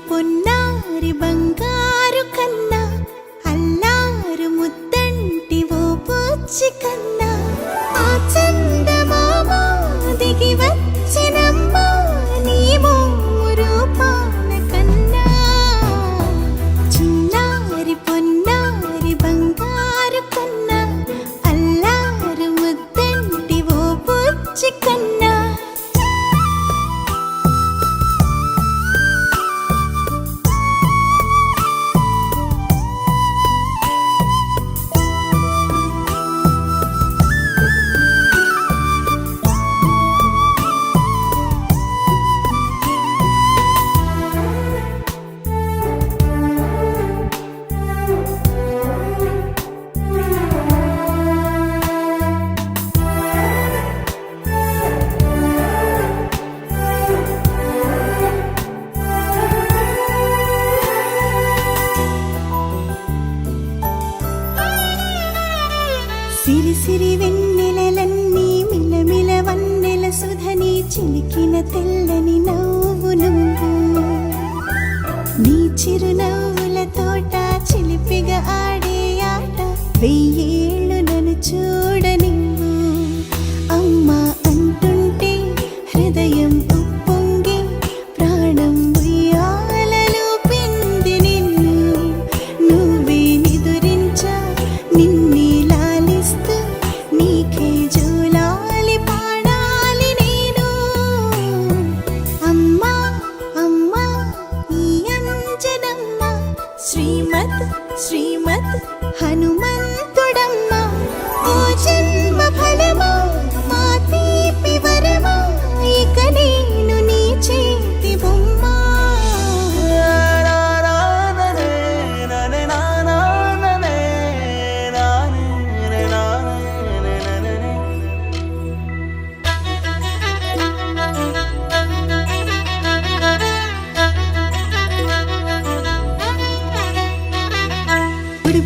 పొన్నారి బంగారు కన్నా అల్లారు ముద్దంటి ఓ పూచి కన్నా ఆ చందమామ దిగి వచ్చినమ్మ నీ రూపాల కన్నా చిన్నారి పొన్నారి బంగారు కన్నా అల్లారు ముద్దంటి ఓ పూచి కన్నా సిరి సిరి వెన్నెలలన్నీ మిలమిల వన్నెల సుధని చిలికిన తెల్లని నవ్వు నువ్వు నీ చిరునవ్వుల తోట చిలిపిగా ఆడే ఆట వెయ్యేళ్ళు నన్ను చూడనివ్వు అమ్మా అంటుంటే హృదయం ఉప్పొంగి ప్రాణం ఉయ్యాలలో పిండి నిన్ను నువ్వే నిదురించా నిన్నే నీకే జూలాలి పాడాలి నేను అమ్మా అమ్మా ఈ అంజనమ్మ శ్రీమత్ శ్రీమత్ హనుమంతుడమ్మ ఓ జన్మ ఫలమా మా తీపి వరమా ఇక నేను నీ చేతి బొమ్మ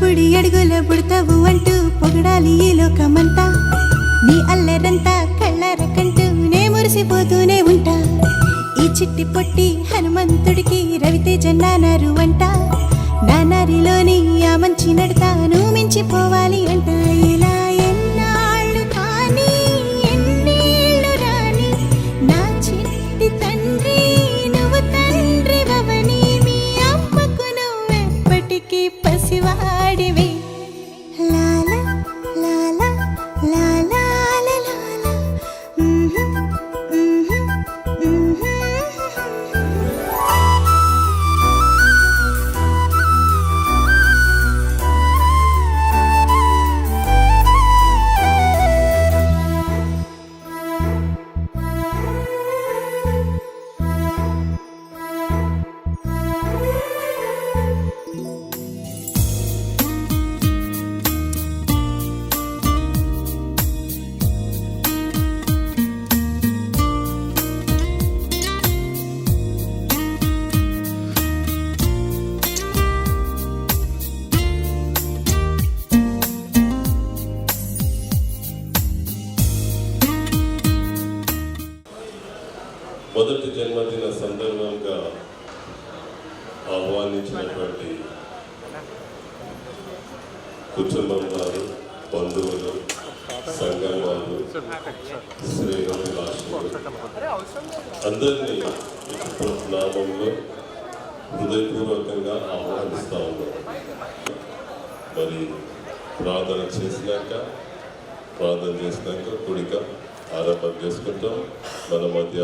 బుడి అడుగుల బుడతావు అంటూ పొగడాలి ఈ లోకమంతా నీ అల్లరంతా కళ్ళరకంటూ నే మురిసిపోతూనే ఉంటా ఈ చిట్టి పొట్టి హనుమంతుడికి రవితేజ నానారు అంట నానారిలోని ఆ మంచి నడతాను మించిపోవాలి అంట ఇలా ఎన్నాళ్ళు కానీ ఎన్నేళ్ళు రాని నా చిట్టి తండ్రి నువ్వు తండ్రి వవని మీ అమ్మకు నువ్వెప్పటికీ పసివాడివి లాలా లాలా లాలా లాలా మొదటి జన్మదిన సందర్భంగా ఆహ్వానించినటువంటి కుటుంబం వారు బంధువులు సంఘం వారు శ్రేయోభిలాషులు అందరినీ నామంలో హృదయపూర్వకంగా ఆహ్వానిస్తూ ఉన్నాం. మరి ప్రార్థన చేసినాక కుడిక ఆరంభం చేసుకుంటాం. మన మధ్య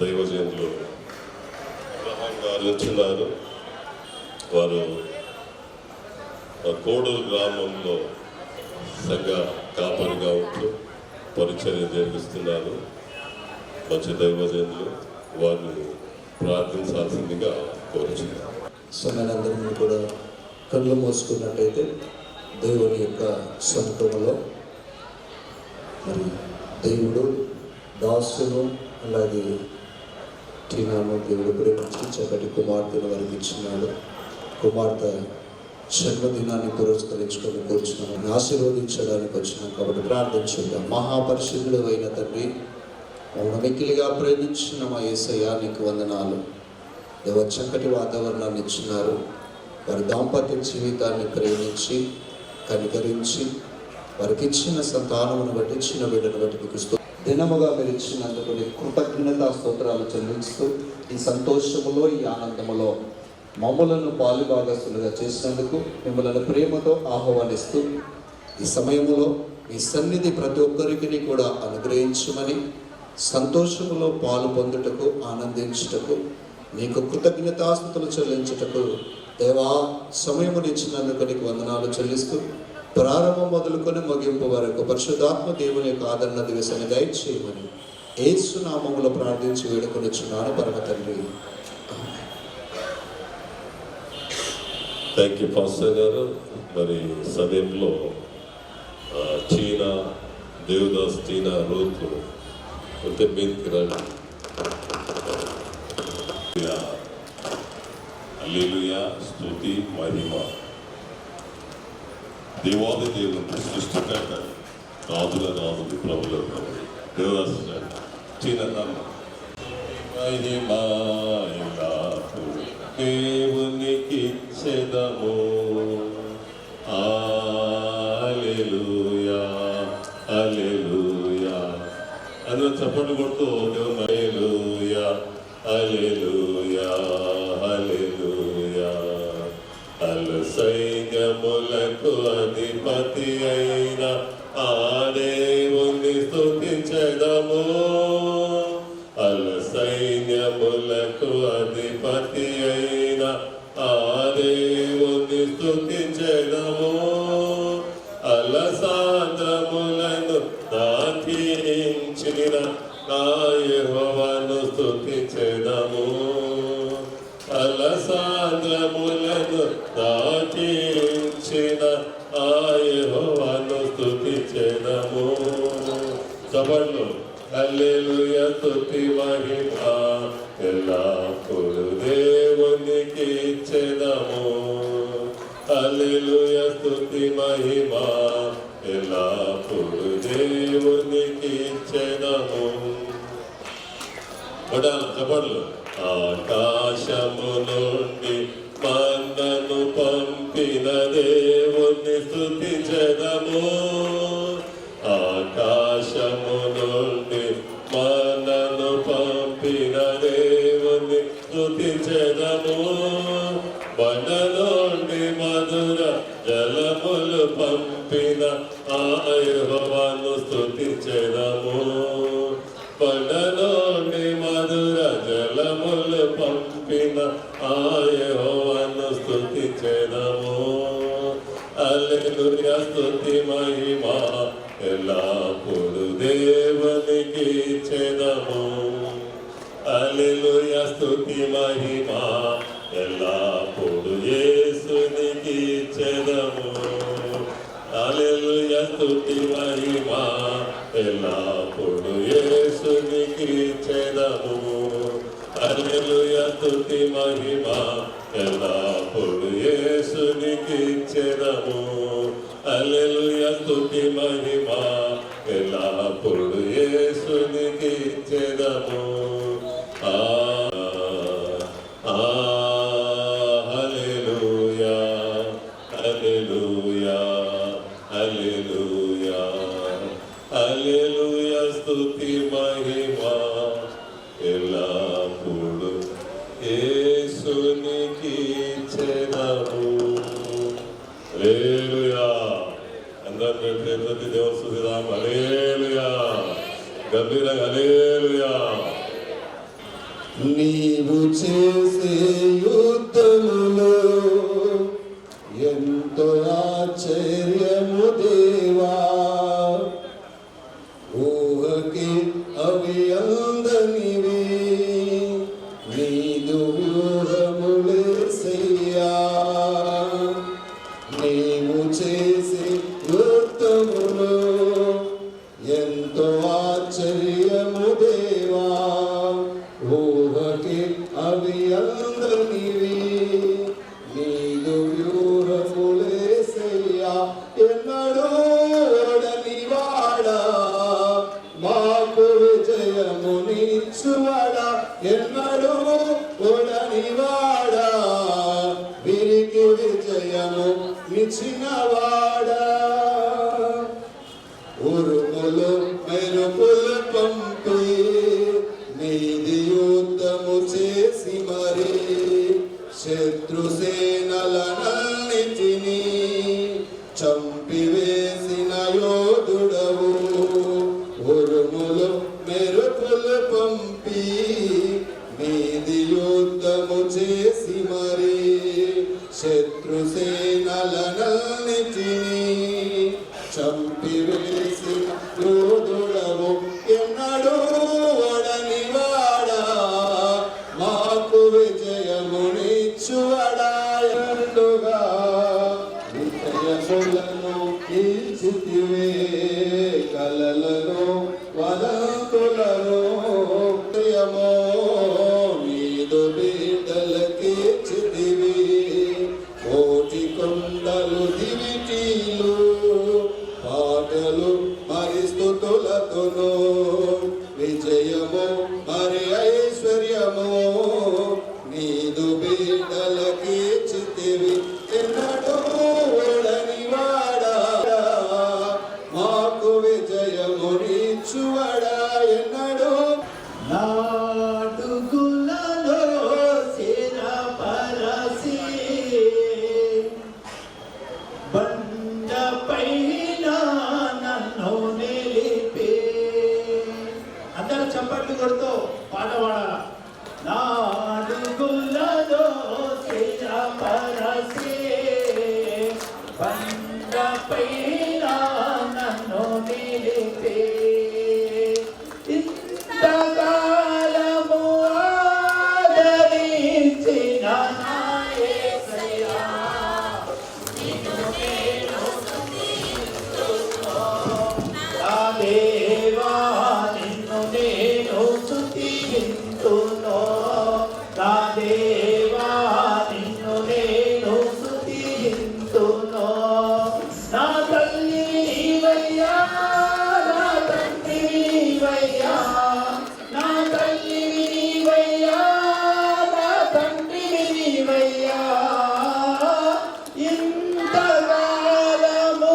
దైవజనులు అబ్రహాం గారు ఉంటున్నారు. వారు కోడూరు గ్రామంలో సంఘ కాపరిగా ఉంటూ పరిచర్య జరిగిస్తున్నారు. మంచి దైవజనులు, వారిని ప్రార్థించాల్సిందిగా కోరుచున్నారు. సమయాలందరినీ కూడా కళ్ళు మోసుకున్నట్టయితే దేవుని యొక్క సముఖంలో మరి దేవుడు దాసును అలాగే టీనాను దేవుడు ప్రేమించి చక్కటి కుమార్తెను వారికి ఇచ్చినాడు. కుమార్తె జన్మదినాన్ని పురస్కరించుకొని కూర్చున్నాను, ఆశీర్వదించడానికి వచ్చినాం. కాబట్టి ప్రార్థించుకుందాం. మహాపరిశుద్ధుడు అయిన తండ్రి, మమ్మల్ని మిక్కిలిగా ప్రేమించిన మా యేసయ్య నీకు వందనాలు. దేవ చక్కటి వాతావరణాన్ని ఇచ్చినారు. వారి దాంపత్య జీవితాన్ని ప్రేమించి కనికరించి వారికి ఇచ్చిన సంతానమును బట్టి ఇచ్చిన బిడ్డను బట్టి మీకు దినముగా మీరు ఇచ్చినందుకు కృతజ్ఞతా స్తోత్రాలు చెల్లిస్తూ ఈ సంతోషములో ఈ ఆనందములో మమ్ములను పాలుభాగస్తులుగా చేసినందుకు మిమ్మల్ని ప్రేమతో ఆహ్వానిస్తూ ఈ సమయంలో మీ సన్నిధి ప్రతి ఒక్కరికి కూడా అనుగ్రహించమని సంతోషములో పాలు పొందుటకు ఆనందించుటకు మీకు కృతజ్ఞతాస్తుతులు చెల్లించుటకు దేవా సమయమును ఇచ్చినందుకు నీకు వందనాలు చెల్లిస్తూ ప్రారంభం మొదలుకొని ముగింపు వరకు పరిశుద్ధాత్మ దేవుని యొక్క ఆదరణ దివసాన్ని దయచేయమని యేసు నామములో ప్రార్థించి వేడుకొనిచున్నాను పరమ తండ్రి. థ్యాంక్ యూ పాస్టర్ గారు. మరి సమయంలో చీనా దేవదాస్ చీనా రూతు కొంచెం మీదకి రండి. హల్లెలూయా, స్తుతి మహిమ దేవాది దేవునికి సృష్టికర్త రాజుల రాజుకి ప్రభుల ప్రభు దేవదాస్ చీనా మహిమా దేవునికి ఇచ్చెదము. హల్లెలూయా హల్లెలూయా అందులో చప్పట్లు కొడుతూ దేవుని హల్లెలూయా హల్లెలూయా హల్లెలూయా. సైన్యములకు అధిపతి అయిన ఆ దేవుని స్తుతించెదము. సైన్యములకు అధిపతి అయిన ఆ దేవుని స్తుతించెదము. అలసాంద్రములను దాటించిన నా యెహోవాను స్తుతించెదము. అలసాంద్రములను దాటించిన ఆ యెహోవాను స్తుతించెదము. చప్పట్లు. హల్లెలూయా, స్తుతి మహిమ ఎల్లప్పుడూ దేవునికి ఇచ్చెదము. హల్లెలూయా, స్తుతి మహిమ ఎల్లప్పుడూ దేవునికి ఇచ్చెదము. చప్పట్లు. ఆకాశము నుండి మన్నను పంపిన దేవుని స్తుతించెదము. ఆకాశము నుండి మన్నను పంపిన దేవుని స్తుతించెదము. బండ నుండి మధుర జలములు పంపిన ఆ యెహోవాను స్తుతించెదము. బండ నుండి మధుర జలములు పంపిన ఆ యెహోవాను స్తుతించెదము. హల్లెలూయా, స్తుతి మహిమ ఎల్లప్పుడూ దేవునికి ఇచ్చెదము. హల్లెలూయా, స్తుతి మహిమ ఎల్లప్పుడూ యేసునికి ఇచ్చెదము. హల్లెలూయా, స్తుతి మహిమ ఎల్లప్పుడూ యేసునికి ఇచ్చెదము. హల్లెలూయా, స్తుతి మహిమ ఎల్లప్పుడూ యేసునికి ఇచ్చెదము. హల్లెలూయా, స్తుతి మహిమ ఎల్లప్పుడూ యేసునికి ఇచ్చెదము. హల్లెలూయా హల్లెలూయా హల్లెలూయా హల్లెలూయా, స్తుతి మహిమ ఎల్లప్పుడూ యేసునికి ఇచ్చెదము. హల్లెలూయా. అందరూ దేవుని స్తుతిద్దాం. హల్లెలూయా. గంభీరంగా హల్లెలూయా. నీవు చేసే యుద్ధములో ఎంతో ఆశ్చర్యము దేవా, ఊహకి అవి అందనివి నీదు వ్యూహములేసయ్యా. నీవు చేసే యుద్ధములో ఎంతో ఆశ్చర్యము దేవా, ఊహకి అవి అందనివి ఎన్నడూ ఓడనివాడా వీరికి విజయము ఇచ్చినవాడా ఉరుములు మెరుపులు పంపి నీది యుద్ధము చేసి మరి శత్రుసేనలన్నిటినీ చంపివేసిన యోధుడవు ఉరుములు మెరుపులు పంపి నీది యుద్ధము చేసి మరి శత్రుసేనలన్నిటినీ చంపివేసిన యోధుడవు ఎన్నడూ ఓడనివాడా మాకు విజయమునిచ్చువడాయలుగా విజయములను ఇచ్చితివే కలలను వదంతులను ప్రియమో నీదు బిడ్డలకిచ్చితివి కోటి కొండలు దివిటీలు పాటలు మరి స్తుతులతోను విజయము మరి ఐశ్వర్యము నీదు బిడ్డలకిచ్చితివి ఎన్నడూ ఓడనివాడా మాకు విజయమునిచ్చువడా ఎన్నడూ నాడుగులలో స్థిరపరచి బండపైన నన్ను నిలిపే. అందరూ చప్పట్లు కొడుతూ పాట పాడాలా? నాడుగులలో స్థిరపరచి బండపైన నన్ను నిలిపే. ఇంతకాలము ఆదరించిన నా యేసయ్యా, నిన్ను నేను స్తుతింతును. నా దేవా నిన్ను నేను స్తుతింతును. నా దేవా నిన్ను నేను స్తుతింతును. నా తల్లి నీవయ్యా, నా తండ్రి నీవయ్యా, నా తల్లి నీవయ్యా, నా తండ్రి నీవయ్యా. ఇంతకాలము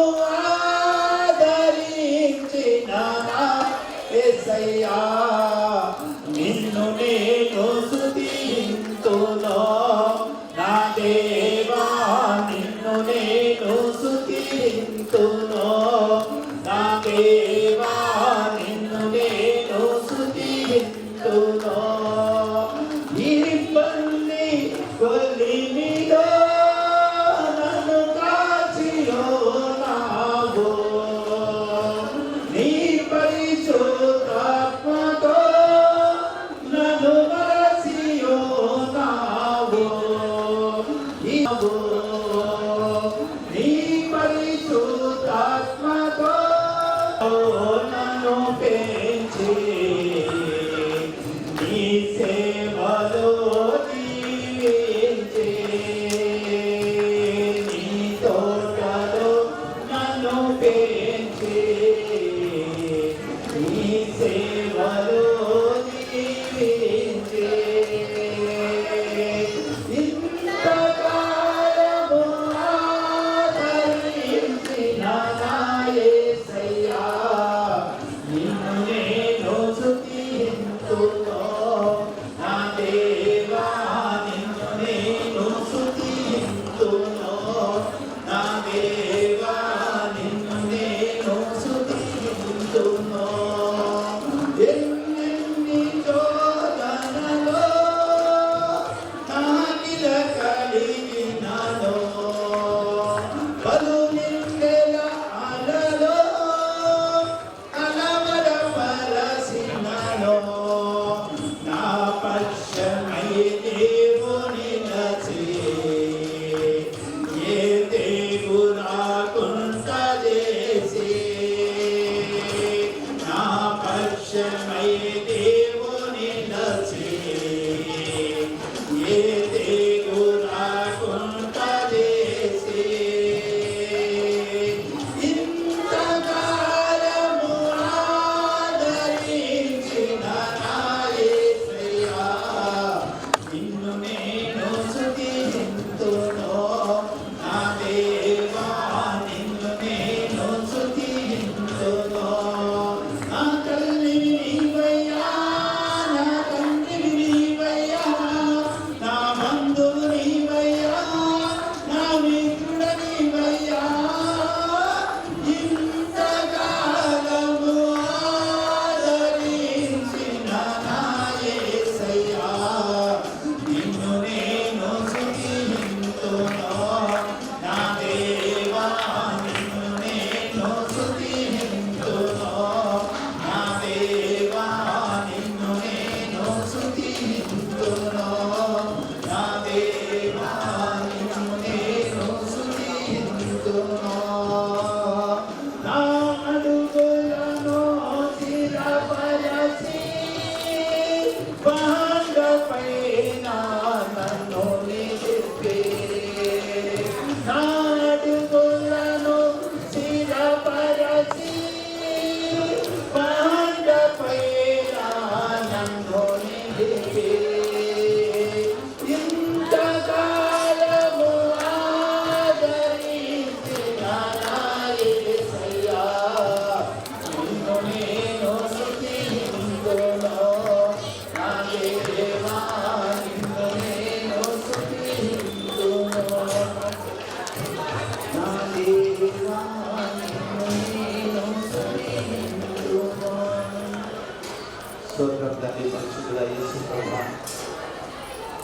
ఆదరించిన నా యేసయ్యా, నిన్ను నేను స్తుతింతును. నా దేవా నిన్ను నేను స్తుతింతును. నా దేవా నిన్ను నేను స్తుతింతును. ఇబ్బంది కొలిమిలో నన్ను కాచియున్నావు. నీ పరిశుద్ధాత్మతో నన్ను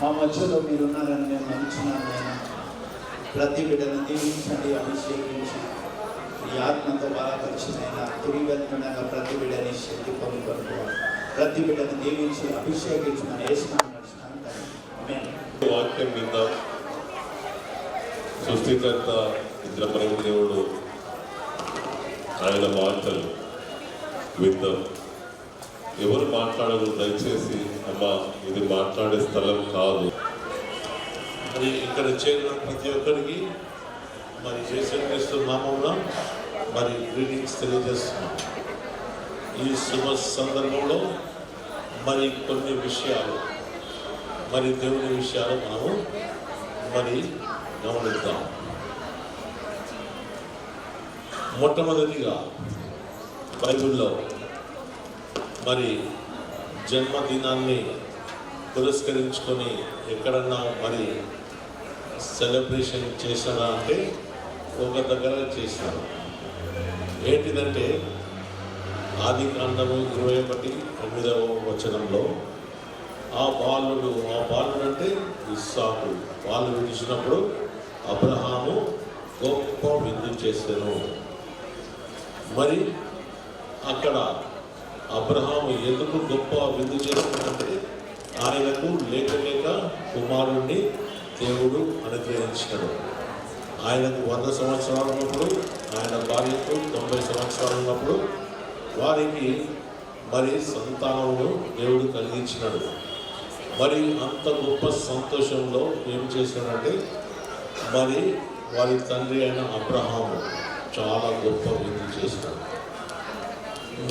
మా మధ్యలో మీరున్నారని నేను నమ్ముచున్నాను నాయన. ప్రతి బిడ్డను దీవించండి, అభిషేకించి ఈ ఆత్మతో బలపరిచినైనా తిరిగి వెళ్తున్నాగా ప్రతి బిడ్డని శక్తి పొందుకోవాలి. ప్రతి బిడ్డను దీవించి అభిషేకించమని వేసినాను నడుచున్నాను. ఆమేన్. వాక్యం కింద సృష్టికర్త ఇద్దరు దేవుడు ఆయన మాటలు విందాం. ఎవరు మాట్లాడరు, దయచేసి అమ్మ ఇది మాట్లాడే స్థలం కాదు. మరి ఇక్కడ చేరిన ప్రతి ఒక్కరికి మరి యేసుక్రీస్తు నామమున మరి గ్రీటింగ్స్ తెలియజేస్తున్నాం. ఈ శుభ సందర్భంలో మరి కొన్ని విషయాలు మరి దేవుని విషయాలు మనము మరి గమనిద్దాం. మొట్టమొదటిగా బైబిల్లో మరి జన్మదినాన్ని పురస్కరించుకొని ఎక్కడన్నా మరి సెలబ్రేషన్ చేశారా అంటే ఒక దగ్గర చేశారు. ఏంటిదంటే ఆదికాండము 21:9 ఆ బాలుడు అంటే ఇస్సాకు వాళ్ళు విడిచినప్పుడు అబ్రహాము గొప్ప విందు చేశాను. మరి అక్కడ అబ్రహాము ఎందుకు గొప్ప విందు చేస్తుందంటే ఆయనకు లేక కుమారుణ్ణి దేవుడు అనుగ్రహించాడు. ఆయనకు 100 సంవత్సరాలు ఉన్నప్పుడు, ఆయన భార్యకు 90 సంవత్సరాలు ఉన్నప్పుడు వారికి మరి సంతానమును దేవుడు కలిగించినాడు. మరి అంత గొప్ప సంతోషంలో ఏం చేశాడంటే మరి వారి తండ్రి అయిన అబ్రహాము చాలా గొప్ప విందు చేసినాడు.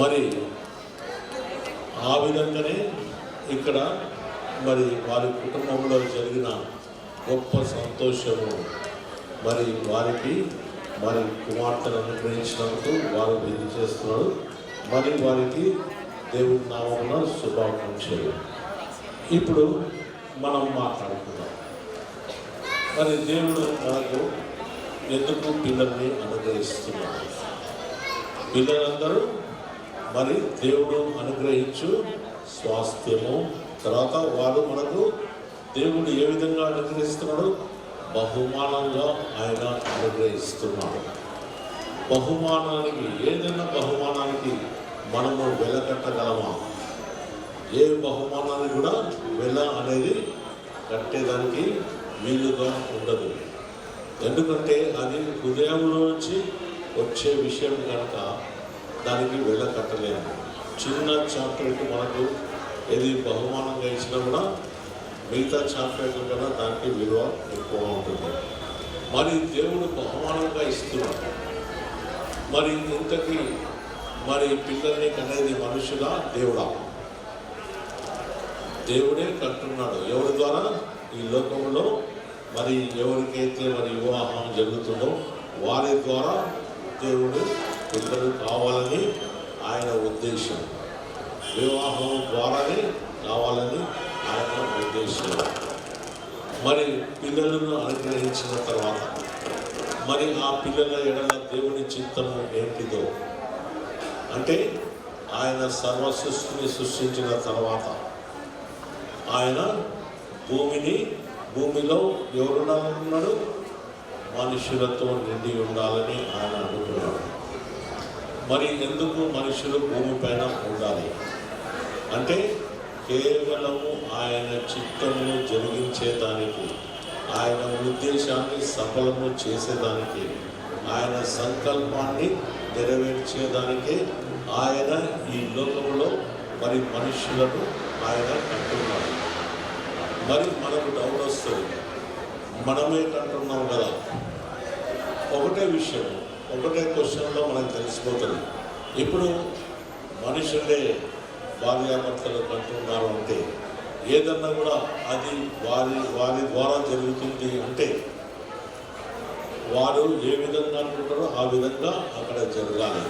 మరి ఆ విధంగానే ఇక్కడ మరి వారి కుటుంబంలో జరిగిన గొప్ప సంతోషము మరి వారికి మరి కుమార్తెను అనుగ్రహించినందుకు వారు విందు చేస్తున్నారు. మరి వారికి దేవుడి నామమున శుభాకాంక్షలు. ఇప్పుడు మనం మాట్లాడుకుందాం. మరి దేవుడు మనకు ఎందుకు పిల్లల్ని అనుగ్రహిస్తున్నారు? పిల్లలందరూ మరి దేవుడు అనుగ్రహించు స్వాస్థ్యము. తర్వాత వారు మనకు దేవుడు ఏ విధంగా అనుగ్రహిస్తున్నాడు? బహుమానంగా ఆయన అనుగ్రహిస్తున్నాడు. బహుమానానికి, ఏదైనా బహుమానానికి మనము వెలకట్టగలమా? ఏ బహుమానానికి కూడా వెల అనేది కట్టేదానికి వీలుగా ఉండదు. ఎందుకంటే అది హృదయంలో నుంచి వచ్చే విషయం కనుక దానికి వెల కట్టలేము. చిన్న చాక్లెట్ మనకు ఏది బహుమానంగా ఇచ్చినా కూడా మిగతా చాక్లెట్ల కన్నా దానికి విలువ ఎక్కువ ఉంటుంది. మరి దేవుడు బహుమానంగా ఇస్తున్నాడు. మరి ఇంతకీ మరి పిల్లల్ని కనేది మనుషులా, దేవుడా? దేవుడే కట్టున్నాడు. ఎవరి ద్వారా? ఈ లోకంలో మరి ఎవరికైతే మరి వివాహం జరుగుతుందో వారి ద్వారా దేవుడు పిల్లలు కావాలని ఆయన ఉద్దేశం. వివాహం ద్వారానే కావాలని ఆయన ఉద్దేశం. మరి పిల్లలను అనుగ్రహించిన తర్వాత మరి ఆ పిల్లల ఎడల దేవుని చిత్తము ఏంటిదో అంటే ఆయన సర్వ సృష్టిని సృష్టించిన తర్వాత ఆయన భూమిలో ఎవరున్నాడు? మనుషులతో నిండి ఉండాలని ఆయన అనుకున్నాడు. మరి ఎందుకు మనుషులు భూమిపైన ఉండాలి అంటే కేవలము ఆయన చిత్తమును జరిగించేదానికి, ఆయన ఉద్దేశాన్ని సఫలము చేసేదానికి, ఆయన సంకల్పాన్ని నెరవేర్చేదానికి ఆయన ఈ లోకంలో మరి మనుషులను ఆయన కంటున్నాడు. మరి మనకు డౌట్ వస్తుంది, మనమే కంటున్నాం కదా. ఒకటే విషయం, ఒకటే క్వశ్చన్లో మనకు తెలిసిపోతుంది. ఇప్పుడు మనుషులే భార్యాభర్తలు కంటున్నారు అంటే ఏదన్నా కూడా అది వారి ద్వారా జరుగుతుంది అంటే వారు ఏ విధంగా అనుకుంటారో ఆ విధంగా అక్కడ జరగాలి.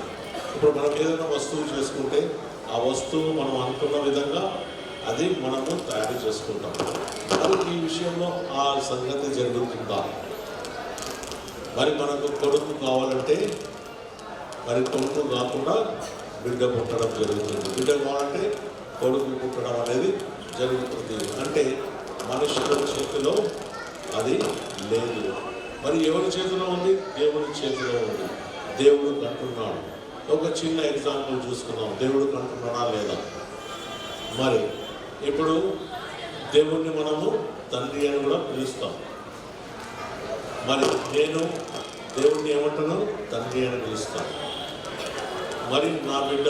ఇప్పుడు మనం ఏదైనా వస్తువు చేసుకుంటే ఆ వస్తువు మనం అనుకున్న విధంగా అది మనము తయారు చేసుకుంటాం. మరి ఈ విషయంలో ఆ సంగతి జరుగుతుందా? మరి మనకు కొడుకు కావాలంటే మరి కొడుకు కాకుండా బిడ్డ పుట్టడం జరుగుతుంది. బిడ్డ కావాలంటే కొడుకు పుట్టడం అనేది జరుగుతుంది. అంటే మనుషుల చేతిలో అది లేదు. మరి ఎవరి చేతిలో ఉంది? దేవుడి చేతిలో ఉంది. దేవుడు కంటున్నాడు. ఒక చిన్న ఎగ్జాంపుల్ చూసుకుందాం. దేవుడు కంటున్నాడా లేదా? మరి ఇప్పుడు దేవుణ్ణి మనము తండ్రి అని కూడా పిలుస్తాం. మరి నేను దేవుణ్ణి ఏమంటాను? తండ్రి అని పిలుస్తాను. మరి నా బిడ్డ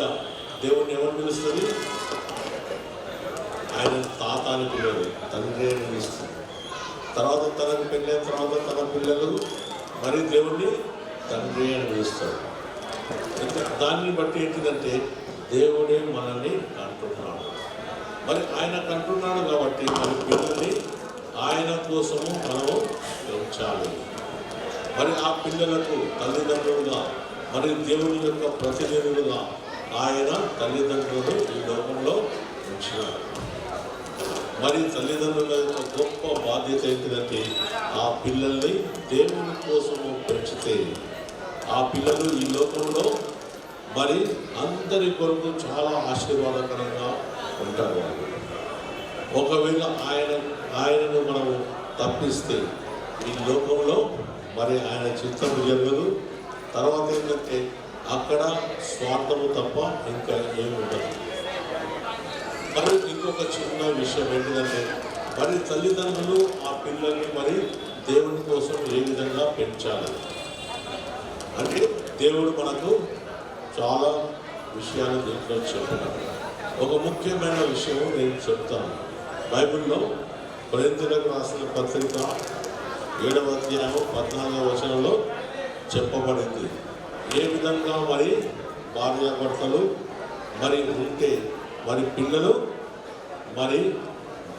దేవుణ్ణి ఏమని పిలుస్తుంది? ఆయన తాత అని పిల్లలు, తండ్రి అని పిలుస్తుంది. తర్వాత తనకు పెళ్ళైన తర్వాత తన పిల్లలు మరి దేవుణ్ణి తండ్రి అని పిలుస్తారు. దాన్ని బట్టి ఏంటిదంటే దేవుడే మనల్ని కంటున్నాడు. మరి ఆయన కంటున్నాడు కాబట్టి మన పిల్లల్ని ఆయన కోసము మనము పెంచాలి. మరి ఆ పిల్లలకు తల్లిదండ్రులుగా మరి దేవుని యొక్క ప్రతినిధులుగా ఆయన తల్లిదండ్రులను ఈ లోకంలో ఉంచినారు. మరి తల్లిదండ్రుల యొక్క గొప్ప బాధ్యత ఏంటిదంటే ఆ పిల్లల్ని దేవుని కోసము పెంచితే ఆ పిల్లలు ఈ లోకంలో మరి అందరి కొరకు చాలా ఆశీర్వాదకరంగా ఉంటారు. ఒకవేళ ఆయనను మనము తప్పిస్తే ఈ లోకంలో మరి ఆయన చిత్తం జరగదు. తర్వాత ఏంటంటే అక్కడ స్వార్థము తప్ప ఇంకా ఏముండదు. మరి ఇంకొక చిన్న విషయం ఏంటంటే మరి తల్లిదండ్రులు ఆ పిల్లల్ని మరి దేవుని కోసం ఏ విధంగా పెంచాలి అంటే దేవుడు మనకు చాలా విషయాలు దీంట్లో చెప్పినాడు. ఒక ముఖ్యమైన విషయం నేను చెప్తాను. బైబిల్లో కొరింథీయులకు రాసిన పత్రిక 7వ అధ్యాయం 14వ వచనంలో చెప్పబడింది. ఏ విధంగా మరి భార్యాభర్తలు మరి ఉంటే మరి పిల్లలు మరి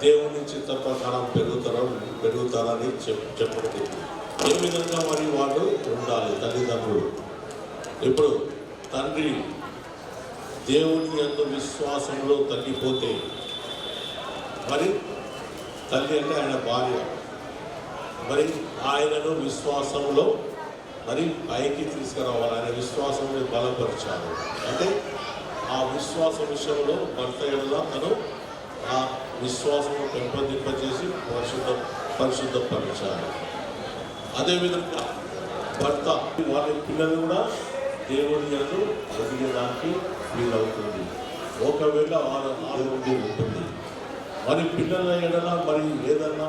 దేవుని చిత్త ప్రకారం పెరుగుతారని చెప్పబడింది. ఏ విధంగా మరి వాళ్ళు ఉండాలి తల్లిదండ్రులు. ఇప్పుడు తండ్రి దేవుని యందు విశ్వాసంలో తగ్గిపోతే మరి తల్లి అంటే ఆయన భార్య మరి ఆయనను విశ్వాసంలో మరి పైకి తీసుకురావాలి. ఆయన విశ్వాసంలో బలపరచాలి. అంటే ఆ విశ్వాస విషయంలో భర్త ఎడలా తను ఆ విశ్వాసము పెంపొందింపజేసి పరిశుద్ధపరచాలి. అదేవిధంగా భర్త వాళ్ళ పిల్లలు కూడా దేవుని యందు ఎదిగేదానికి వీలవుతుంది. ఒకవేళ వాళ్ళ దేవుడి ఉంటుంది మరి పిల్లల ఎడలా మరి ఏదన్నా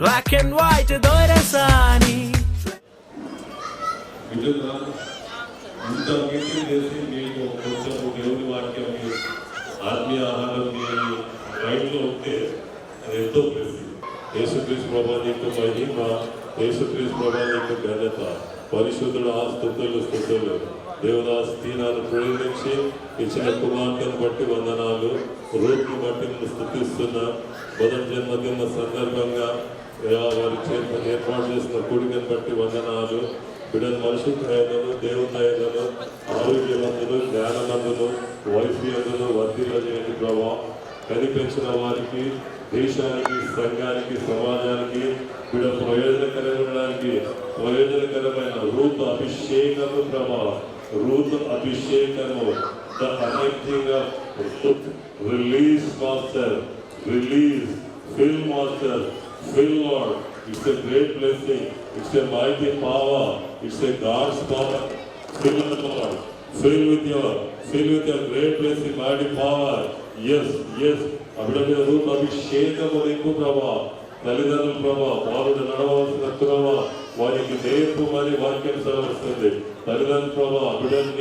Black and white దొరసాని బిడ్డలా ఇంత మీటింగ్ చేసి మీకు కొంచెం దేవుని వాక్యం ఆత్మీయ ఆహారం మీ మైండ్లో ఉంటే అది ఎంతో ప్లస్. యేసుక్రీస్తు ప్రభా నీకు మహిమ, యేసుక్రీస్తు ప్రభా నీకు ఘనత, పరిశుద్ధుడు ఆ స్తుతులు దేవదాస్ దీనాలు ప్రేమించి ఇచ్చిన కుమార్తెను బట్టి వందనాలు. రూపుని బట్టి స్థుతిస్తున్నా. మొదటి జన్మదిన సందర్భంగా వారి చేతులు ఏర్పాటు చేసిన కూడికను బట్టి వందనాలు. బిడ్డలు మనుషుల దయలను, దేవుని దయలను, ఆరోగ్యమందును, జ్ఞానమందును, వైఫల్యతను వర్ధిల్ల చేయండి ప్రభావ. కనిపించిన వారికి, దేశానికి, సంఘానికి, సమాజానికి బిడ్డ ప్రయోజనకరమైన రూత్ అభిషేకము ప్రభావ. రూత్ అభిషేకము, the anointing of Ruth. Release master, release, fill master, fill Lord. It's a great blessing. It's a mighty power. It's a God's power. Fill the Lord. Fill with your great blessing, mighty power. Yes, yes. అభిడ రూప అభిషేకము నీకు ప్రభా. తల్లిదండ్రుల ప్రభా, బాలుడు నడవలసిన ప్రభా, వారికి నేర్పు మరి వాక్యం సెలవుస్తుంది. తల్లిదండ్రుల ప్రభా, బిడ్డలు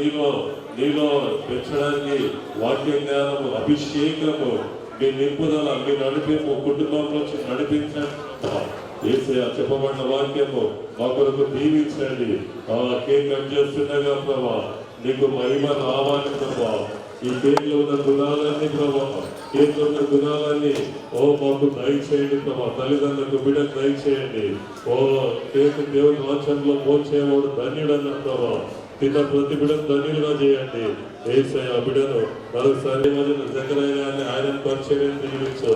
నీలో పెంచడానికి వాక్య జ్ఞానము, అభిషేకము, మీ నింపుదల, మీ నడిపింపు, కుటుంబంలో నడిపించండి. ఏసయ్య చెప్పబడిన వాక్యము మా కొరకు దీవించండి. కేక్ కట్ చేస్తుండగా ప్రభా నీకు మహిమ రావాలి ప్రభా. ఈ కేక్లో ఉన్న గుణాలన్నీ ప్రభా, కేక్లో ఉన్న గుణాలన్నీ మాకు దయచేయండి ప్రభా. తల్లిదండ్రులకు బిడ్డకు దయచేయండి. కేక్ దేవుని వాక్యంలో పోల్చేవాడు ధన్యుడన్న ప్రభా. తిన్న ప్రతి బిడ్డను ధన్యులుగా చేయండి. ఏసయ్య బిడ్డను మరొకసారి జగన్ ఆయనను పరిచయం దీవించు.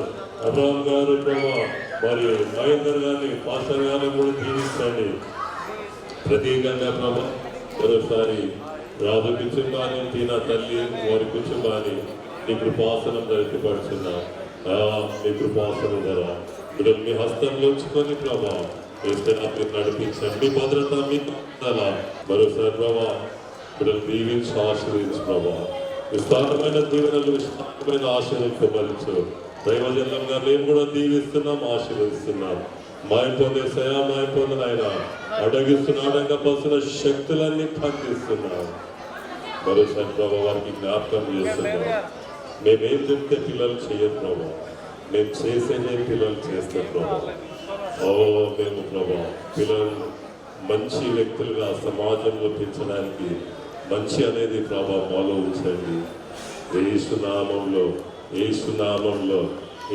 అబ్రాహం గారు ప్రభా, మరియు మహేందర్ గారిని, పాస్టర్ గారిని కూడా దీవించండి. ప్రత్యేకంగా ప్రభా మరోసారి రాజు కుటుంబాన్ని, తీన తల్లి వారి కుటుంబాన్ని నీ కృపాసనం ధరిపడుచున్నా. నీ కృపాసనం ధర ఇప్పుడు మీ హస్తంలో ఉంచుకొని ప్రభా వేస్తే నాకు నడిపించండి. భద్రత మీకు మరోసారి ప్రభా ఇప్పుడు దీవించి ఆశీర్వదించు ప్రభా. విస్తారమైన దీవెనలు, విస్తారమైన ఆశీర్వదించు. దైవజనంగా మేము కూడా దీవిస్తున్నాం, ఆశీర్వదిస్తున్నాం. మాయపోదేసయా, మాయపోదని ఆయన అడగిస్తున్నాడంగా పస్తున్న శక్తులన్నీ పంపిస్తున్నాం. మరోసారి ప్రభావ వారికి జ్ఞాపకం చేస్తున్నాం. మేమేం చెప్తే పిల్లలు చేయరు ప్రభావ, మేము చేసేదే పిల్లలు చేస్తే ప్రభావ. మేము ప్రభావ పిల్లలు మంచి వ్యక్తులుగా సమాజంలో పెంచడానికి మంచి అనేది ప్రభావ మాలో ఉంచండి.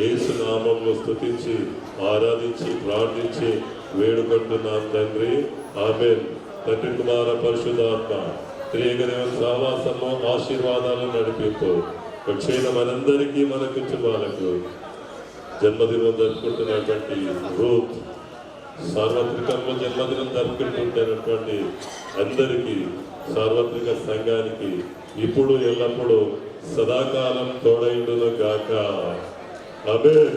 ఏసునామంలో స్తుతించి, ఆరాధించి, ప్రార్థించి వేడుకుంటున్నాం తండ్రి. ఆమేన్. తండ్రి, కుమార, పరిశుద్ధాత్మ త్రియేకదేవుని సహవాసము, ఆశీర్వాదాలను నడిపిస్తూ వచ్చేన మనందరికీ, మన కుటుంబాలకు జన్మదినం జరుపుకుంటున్నటువంటి రూత్, సార్వత్రికంలో జన్మదినం జరుపుకుంటున్నటువంటి అందరికీ, సార్వత్రిక సంఘానికి ఇప్పుడు ఎల్లప్పుడూ సదాకాలం తోడైండును గాక. ఆమేన్.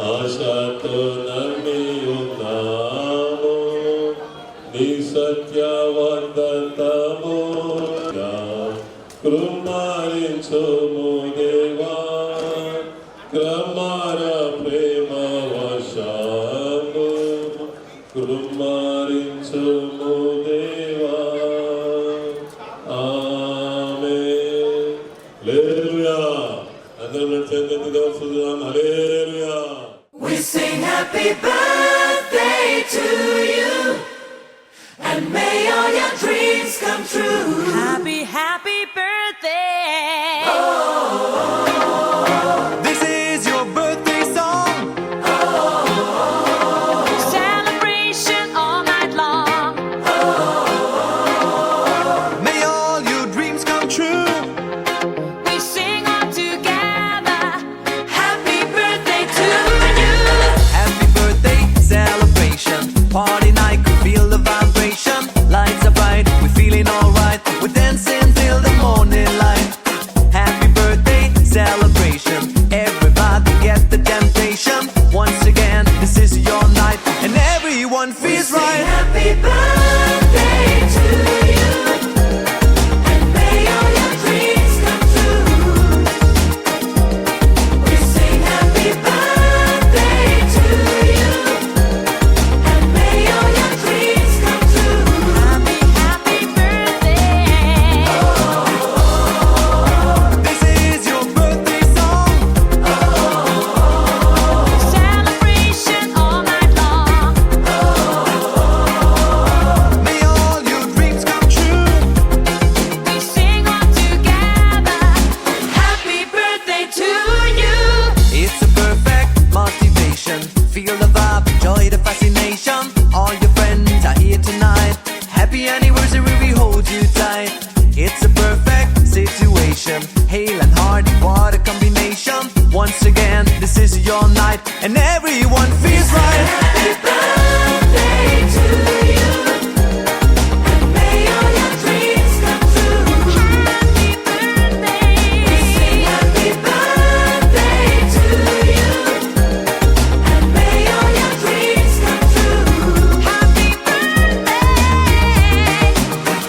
ఆశతో నమ్మి ఉన్నాము నీ సత్యవర్ధతము, కృమారించుము దేవా, క్రమార ప్రేమ వశాము, కృమారించుము దేవా. ఆమేన్. హల్లెలూయా. అందరూ సంగతి దోసుదాం. హల్లెలూయా. We sing happy birthday to you, and may all your dreams come true. Happy, happy birthday. This is your birthday song. Celebration all night long. May all your dreams come true. We sing all together. Happy birthday to you. Happy birthday celebration. Party night, could feel the vibration. Lights are bright, we're feeling alright. We're dancing till the morning light. Happy birthday celebration. Everybody get the temptation. Once again, this is your night, and everyone feels right. Happy birthday to you, and may all your dreams come true. We sing happy birthday to you, and may all your dreams come true. Happy, happy birthday. This is your birthday song. Celebration all night long. Feel the vibe, enjoy the fascination. All your friends are here tonight. Happy anniversary, we hold you tight. It's a perfect situation. Hale and hard, what a combination. Once again, this is your night, and everyone feels right. Happy birthday to you, and may all your dreams come true. Happy birthday. We sing happy birthday to you, and may all your dreams come true. Happy birthday.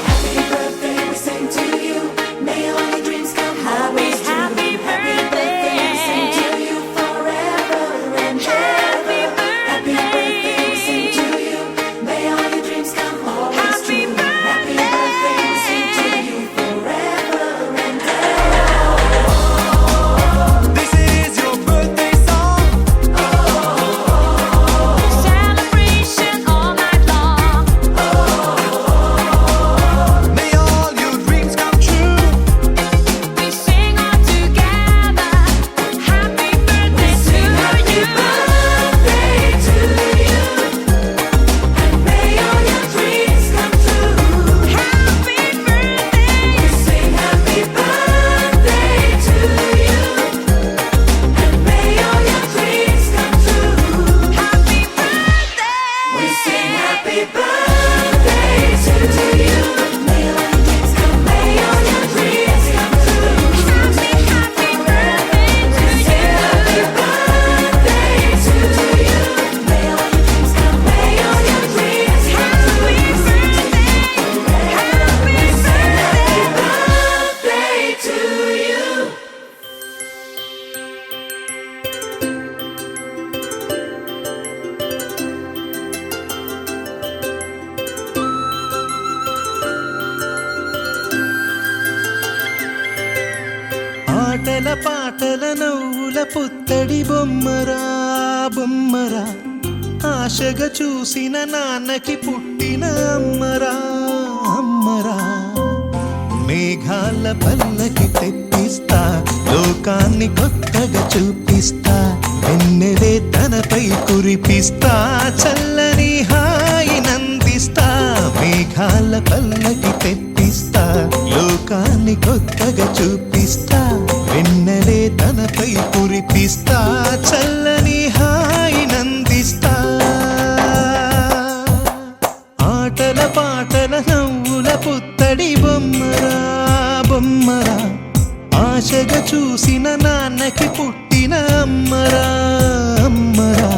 Happy birthday, we sing to you. May all your dreams come always true. Happy birthday, we sing to you forever and ever. Happy birthday, we sing to you. May all your dreams come always true. Happy birthday, we sing to you forever and ever. This is your birthday song. Celebration all night long. May all your dreams come true. We sing all together. Happy birthday to you. Birthday to you. And may all your dreams come true. Happy birthday. We sing happy birthday to you. And may all your dreams come true. Happy birthday. We sing happy birthday to you. May all your dreams come. May all your dreams come true. Happy birthday to you. Happy birthday to you. May all your dreams come. May all your dreams come true. Happy birthday to you. ఆటల పాటల నవ్వుల పుత్తడి బొమ్మరా బొమ్మరా, ఆశగా చూసిన నాన్నకి పుట్టిన అమ్మరా అమ్మరా. మేఘాల పల్లకి తెప్పిస్తా, లోకాన్ని కొత్తగా చూపిస్తా, వెన్నెలే తనపై కురిపిస్తా, చల్లని హాయి నందిస్తా. మేఘాల పల్లకి తెప్పిస్తా, లోకాన్ని కొత్తగా చూపిస్తా, వెన్నెలే తనపై కురిపిస్తా, చల్లని హాయి నందిస్తా. ఆటల పాటల నవ్వుల పుత్తడి బొమ్మరా బొమ్మరా, ఆశగా చూసిన నాన్నకి పుట్టిన అమ్మరా అమ్మరా.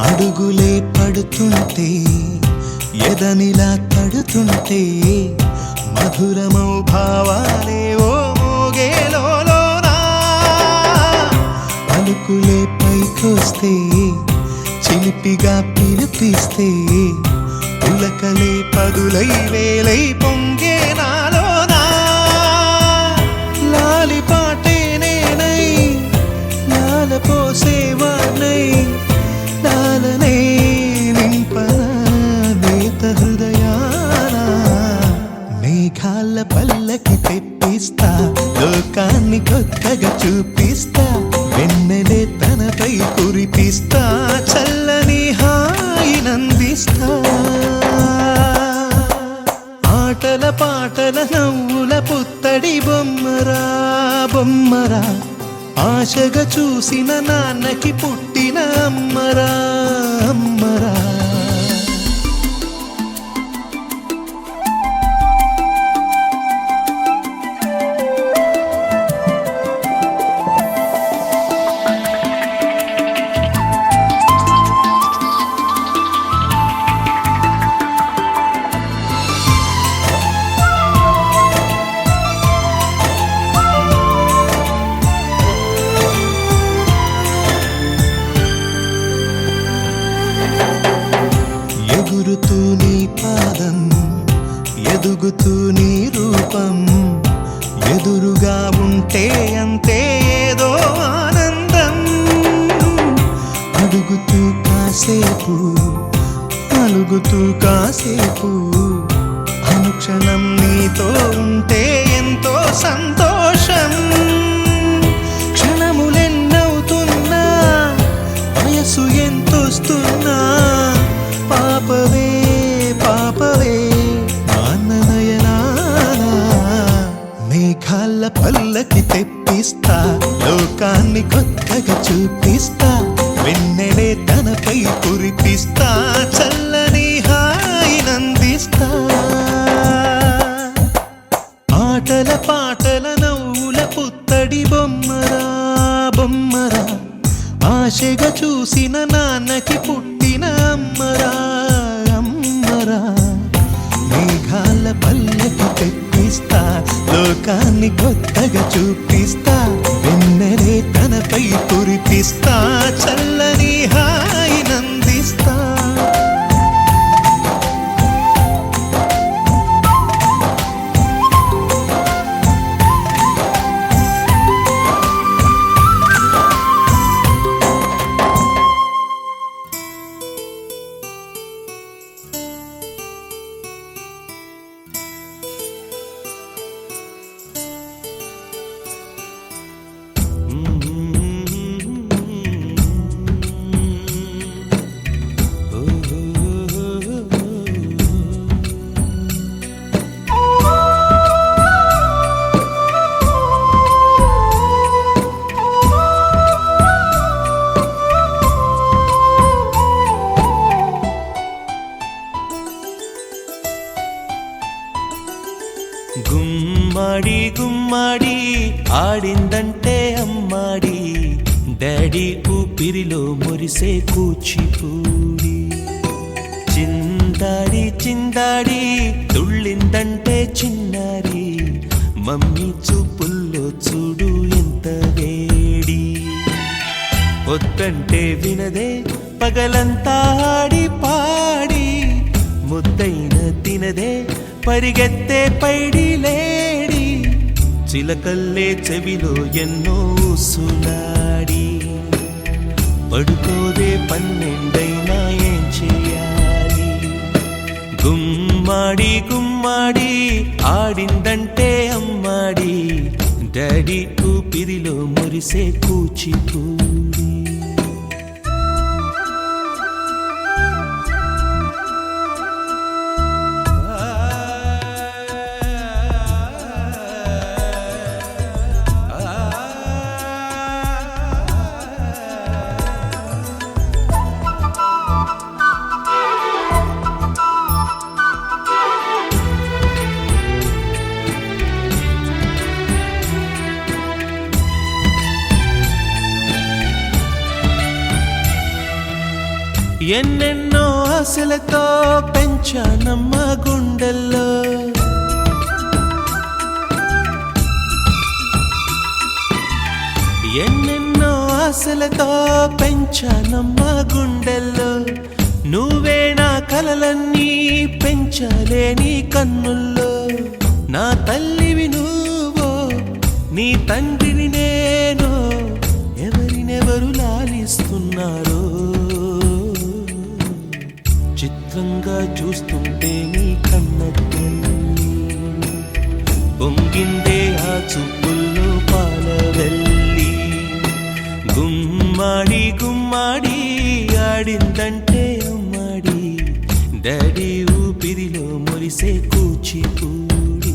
అడుగులే పడుతుంటే, ఎదనిలా తడుతుంటే, మధురమౌ భావాలే ఓ మోగేలోనా. పలుకులే పైకొస్తే, చిలిపిగా పిలిపిస్తే, పులకలే పదులై వేలై పొంగే నాలోనా. లాలి పాటే నేనై, లాల పోసేవాణ్ణై, లాలనే నింపన నేత హృదయాన. మేఘాల పల్లకి తెప్పిస్తా, లోకాన్ని కొత్తగా చూపిస్తా, వెన్నెలే తనపై కురిపిస్తా, చల్లని హాయి నందిస్తా. ఆటల పాటల నవ్వుల పుత్తడి బొమ్మరా బొమ్మరా, ఆశగా చూసిన నాన్నకి పుట్టిన అమ్మరా అమ్మరా. ఎగురుతూ నీ పాదం, ఎదుగుతూ నీ రూపం, ఎదురుగా ఉంటే అంతే ఏదో ఆనందం. అడుగుతూ కాసేపు, అలుగుతూ కాసేపు, అనుక్షణం నీతో ఉంటే ఎంతో సంతోషం. క్షణములెన్నవుతున్నా, వయసు ఎంతొస్తున్నా, పాపవే పాపవే నాన్ననయనానా. మేఘాల పల్లకి తెప్పిస్తా, లోకాన్ని కొత్తగా చూపిస్తా, వెన్నెలే తనపై కురిపిస్తా, చల్లని హాయినందిస్తా. ఆటల పాటల నవ్వుల పుత్తడి బొమ్మరా బొమ్మరా, ఆశగా చూసిన నాన్నకి పుట్టిన అమ్మరా అమ్మరా. మేఘాల పల్లకి తెప్పిస్తా, లోకాన్ని కొత్తగా చూపిస్తా, వెన్నెలే తనపై కురిపిస్తా, చల్లని హాయినందిస్తా. గుమ్మాడి గుమ్మాడి ఆడిందంటే అమ్మాడి, డాడీ ఊపిరిలో మురిసే కూచిపూడి. చిందాడి చిందాడి తుళ్ళిందంటే చిన్నారి, మమ్మీ చూపుల్లో చూడు ఎంత వేడి. వద్దంటే వినదే పగలంతా ఆడి పాడి, ముద్దైన తినదే పరిగెత్తే పైడి లేడి. చిలకల్లే చెవిలో ఎన్నో సులాడి, పడుకోదే పన్నెండైనా ఏం చేయాలి. గుమ్మాడి గుమ్మాడి ఆడిందంటే అమ్మాడి, డాడీ ఊపిరిలో మురిసే కూచిపూడి. ఎన్నెన్నో ఆశలతో పెంచానమ్మ గుండెల్లో, ఎన్నెన్నో ఆశలతో పెంచానమ్మ గుండెల్లో. నువ్వే నా కలలన్నీ పెంచాలే నీ కన్నుల్లో. నా తల్లివి నువ్వో, నీ తండ్రిని నేను, ఎవరినెవరు లాలిస్తున్నారో. చిత్రంగా చూస్తుంటే నీ కన్నతల్లి, పొంగిందే ఆ చూపుల్లో పాలవెల్లి. గుమ్మాడి గుమ్మాడి ఆడిందంటే అమ్మాడి, డాడీ ఊపిరిలో మురిసే కూచిపూడి.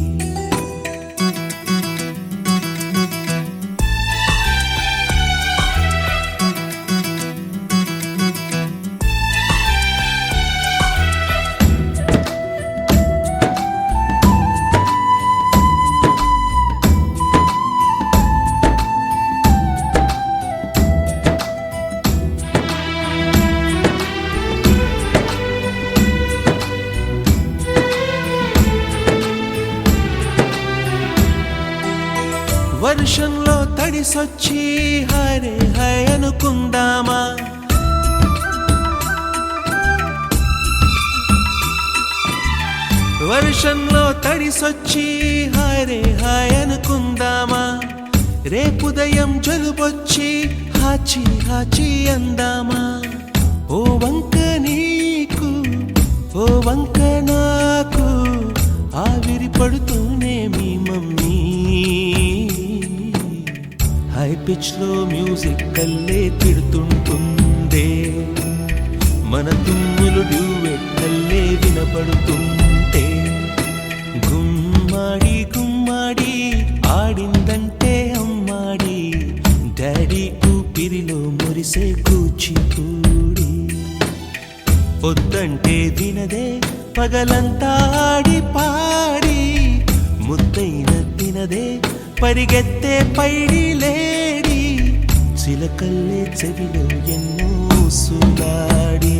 వర్షంలో తడిసొచ్చి హరే హై అనుకుందామా. వర్షంలో తడిసొచ్చి హాయ్ రే హాయ్ అనుకుందామా, రేపుదయం జలుబొచ్చి హాచి హాచి అందామా. ఓ వంక నీకు ఓ వంక నాకు ఆవిరి పడుతూనే మీ మమ్మీ. హై పిచ్ లో మ్యూజిక్ కల్లే తిడుతుంటుందే, మన తుమ్ములు డ్యూయెట్ కల్లే వినపడుతుంటే. గుమ్మాడి గుమ్మాడి ఆడిందంటే అమ్మాడి, డాడీ ఊపిరిలో మురిసే కూచిపూడి. పొద్దంటే వినదే పగలంతా ఆడి పాడి, ముద్దైన తినదే పరిగెత్తే పైడి లేడి. చిలకల్లే చెవిలో ఎన్నో సులాడి,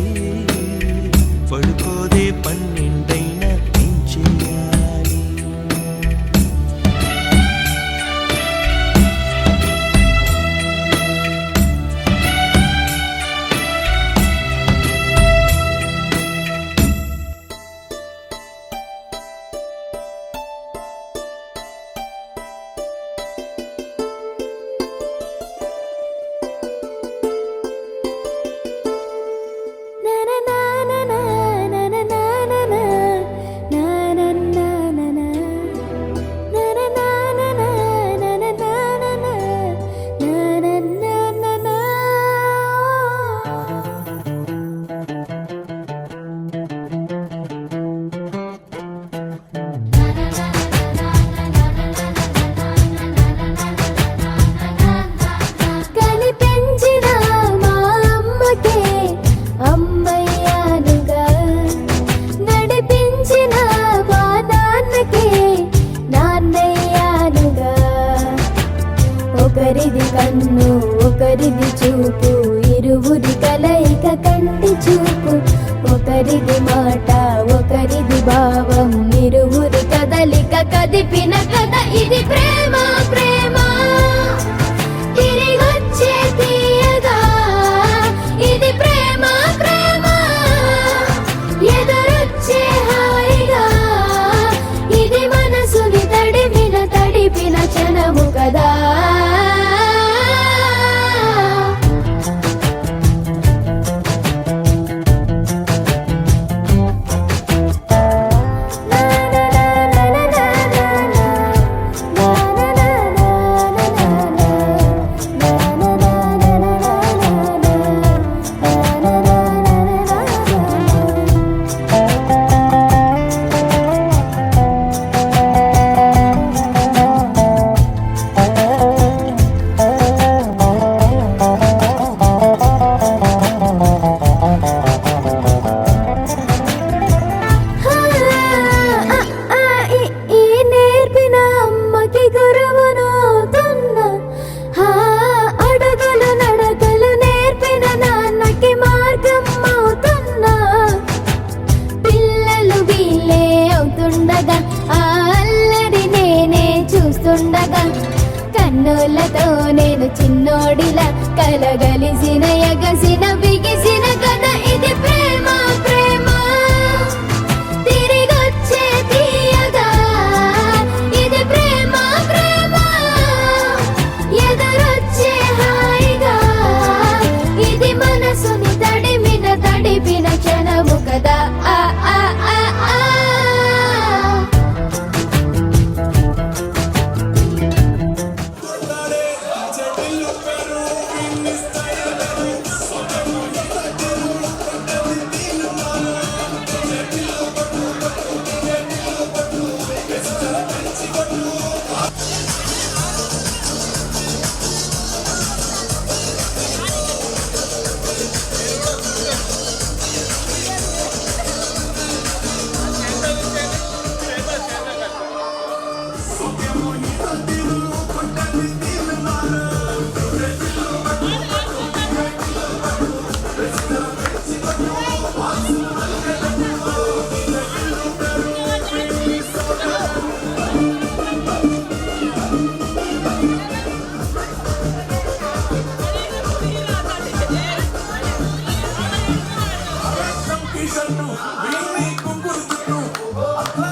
పడుకోదే పన్నెండైనా ఏం చేయాలి. కనిపించిన మా అమ్మకే అమ్మయ్యానుగా, నడిపించిన మా నాన్నకే నాన్నయ్యానుగా. ఒకరిది కన్ను ఒకరిది చూపు, ఇరువురి కలయిక కంటి చూపు. ఒకరిది మాట ఒకరిది భావం, ఇరువురి కదలిక కదిపిన కథ ఇది ప్రేమ. ప్రేమ తిరిగొచ్చే తీయగా, ఇది ప్రేమ. ప్రేమ ఎదురొచ్చే హాయిగా, ఇది మనసుని తడిపిన క్షణము కదా. కన్నులతో నేను చిన్నోడిలా కలగలిసిన ఎగసిన బిగిసిన కథ ఇది ప్రేమ. ప్రేమ తిరిగొచ్చే తీయగా, ఇది ప్రేమ. ప్రేమ ఎదురొచ్చే హాయిగా, ఇది మనసుని తడిపిన క్షణము కదా. ఆ ఆ ఆ ఆ కిషన్ను వీణి కుంకుడు చుట్టూ అట్లా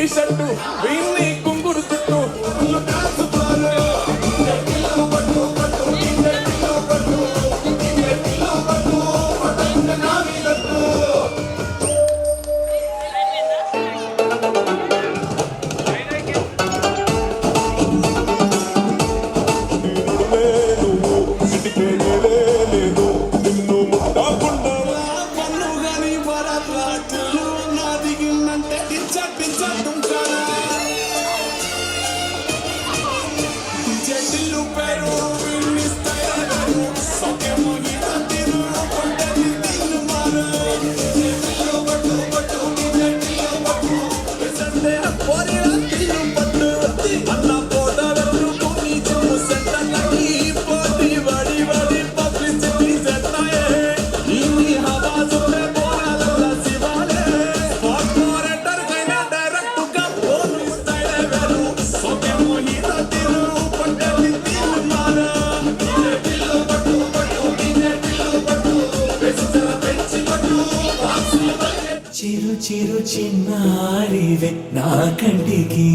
షట్టు వీన్ని కుంగురు చుట్టూ చిరు చిరు చిన్నారివే నా కంటికి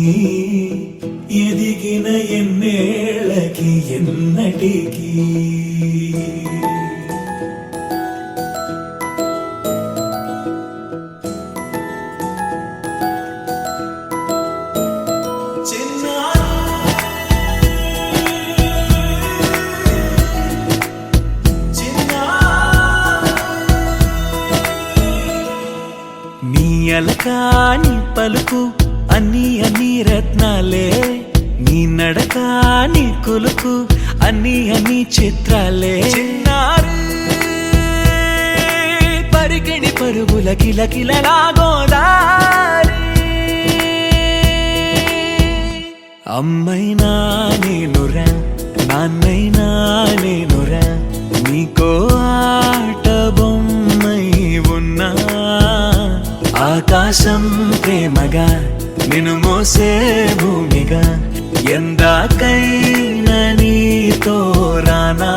ఎదిగిన ఎన్నేళ్ళకి ఎన్నటికి అలకాని పలుకు అన్ని అన్ని రత్నాలే నీ నడకాని కులుకు అన్ని అన్ని చిత్రాలే చిన్నారు పరికిణి పరుగుల కిలకిలలా గోదారి అమ్మైనా నేనురా నాన్నైనా నేనురా నీకో ఆట బొమ్మై ఉన్నా ఆకాశం ప్రేమగా నిన్ను మోసే భూమిగా ఎందాకైనా నీతో రానా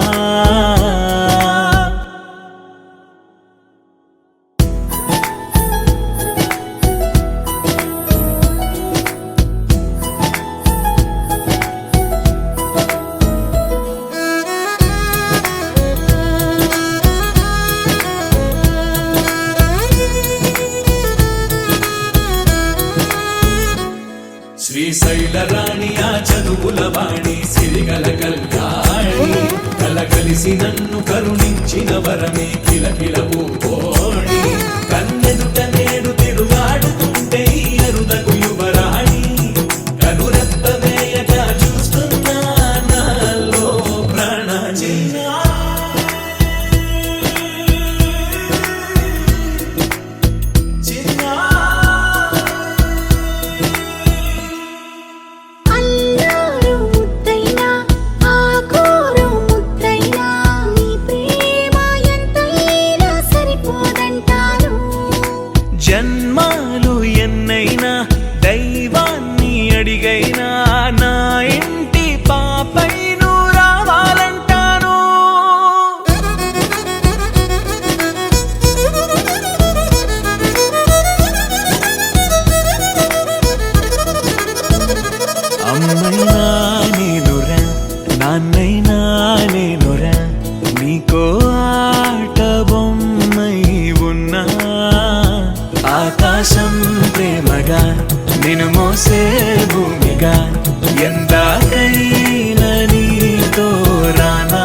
శ్రీశైల రాణి ఆ చదువుల వాణి సిరిగల కళ్యాణి కలగలిసి నన్ను కరుణించిన వరమే కిలకిల పూకోణి కన్నెదుట నేడు తిరుగాడుతుంటే అరుదకు యువరాణి కనురెప్ప వేయగా చూస్తున్నా నాలో ప్రాణ జన్మాలు ఎన్నైనా దైవాన్ని అడిగైనా నా ఇంటి పాపై నువ్వు రావాలంటాను అమ్మైనా నేనురా నాన్నైనా నేనురా నీకో ఆట బొమ్మై ఉన్నా ఆకాశం ప్రేమగా నిన్ను మోసే భూమిగా ఎందాకైనా నీతో రానా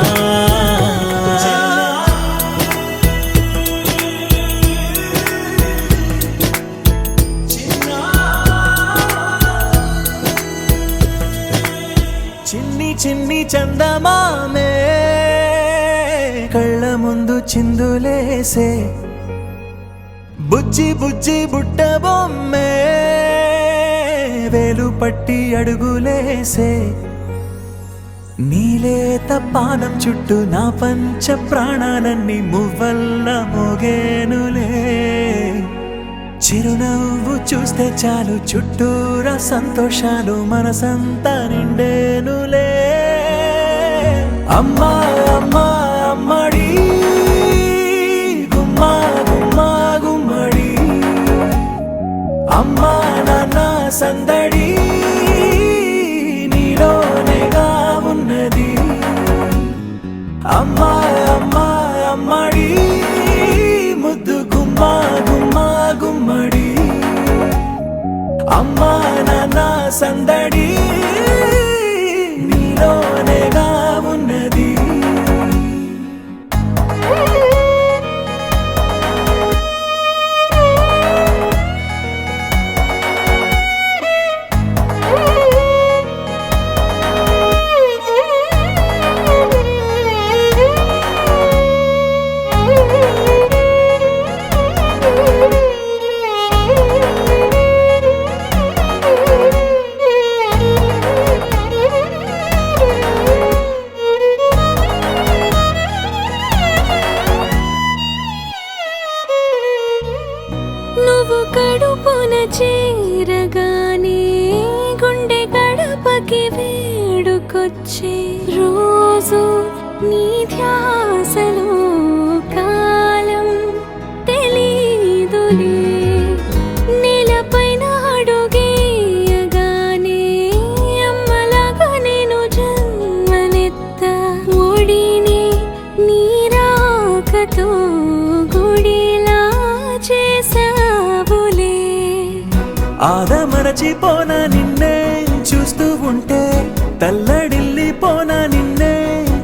ముందు చిందులేసే బుజ్జి బుజ్జి బుట్ట బొమ్మే వేలు పట్టి అడుగులేసే నీలేత పానం చుట్టూ నా పంచ ప్రాణాలన్నీ మువ్వల్ల మోగేనులే చిరునవ్వు చూస్తే చాలు చుట్టూరా సంతోషాలు మనసంతా నిండేనులే అమ్మా అమ్మా అమ్మడి గుమ్మా గుమ్మా గుమ్మడి అమ్మా నాన్న సందడి నీలోనేగా ఉన్నది అమ్మా అమ్మా అమ్మడి ముద్దు గుమ్మా గుమ్మా గుమ్మడి అమ్మా నాన్న సందడి నీలోనేగా ఉన్నది నువ్వు కడుపున చేరగానే గుండె గడపకి వేడుకొచ్చే రోజు నీ ధ్యాసలో కాలం తెలీదులే నేలపైన అడుగేయగానే అమ్మలాగా నేను జన్మనెత్త ఒడిని నీ రాకతో గుడిలా చేసావులే ఆదమరచిపోన నిన్నే చూస్తూ ఉంటే తల్లడిల్లిపోన నిన్నే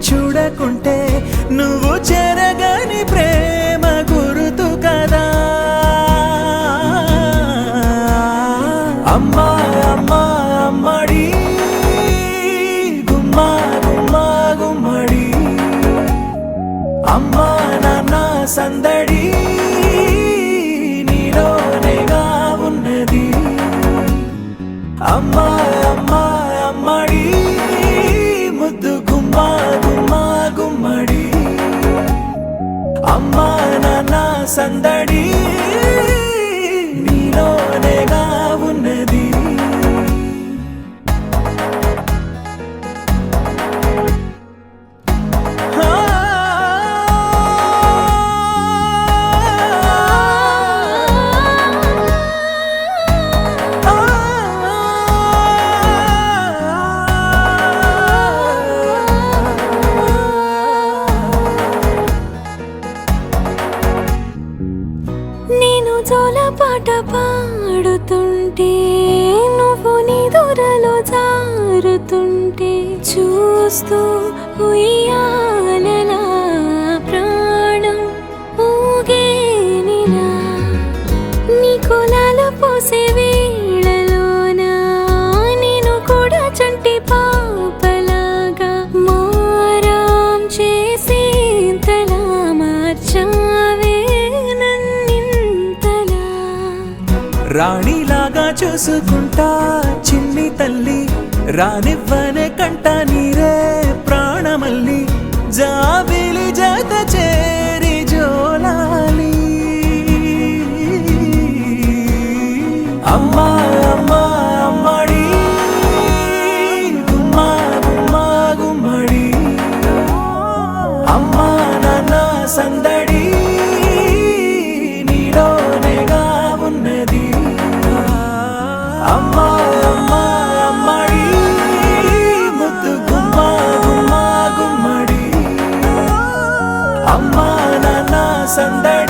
చూడకుంటే నువ్వు చెరగని ప్రేమ గురుతు కదా అమ్మా అమ్మా అమ్మడి గుమ్మా గుమ్మా గుమ్మడి అమ్మా నాన్న సందడి నీలోనేగా ఉన్నది అమ్మా అమ్మా అమ్మడి ముద్దు గుమ్మా గుమ్మా గుమ్మడి అమ్మా నాన్న సందడి నీలోనేగా ఉన్నది నేను జోలపాట పాడుతుంటే నువ్వు నీ దూరలో జారుతుంటే చూస్తూ ఉయ్యాలలా ప్రాణం ఊగేనిలా నీ కులాల పోసే వేళలోన నేను కూడా చంటి పాపలాగా మారాం చేసేంతలా మార్చావే నన్నింతలా రాణిలాగా చూసుకుంటా చిన్ని తల్లి రానివ్వనే కంట నీరే ప్రాణమల్లి జాబిలి జత చేరి జోలాలి అమ్మా అమ్మా అమ్మడి గుమ్మా గుమ్మా గుమ్మడి అమ్మా నాన్న సందడి నీలోనేగా ఉన్నది అమ్మా అమ్మా అమ్మడి ముద్దు గుమ్మా గుమ్మా గుమ్మడి అమ్మా నాన్న సందడి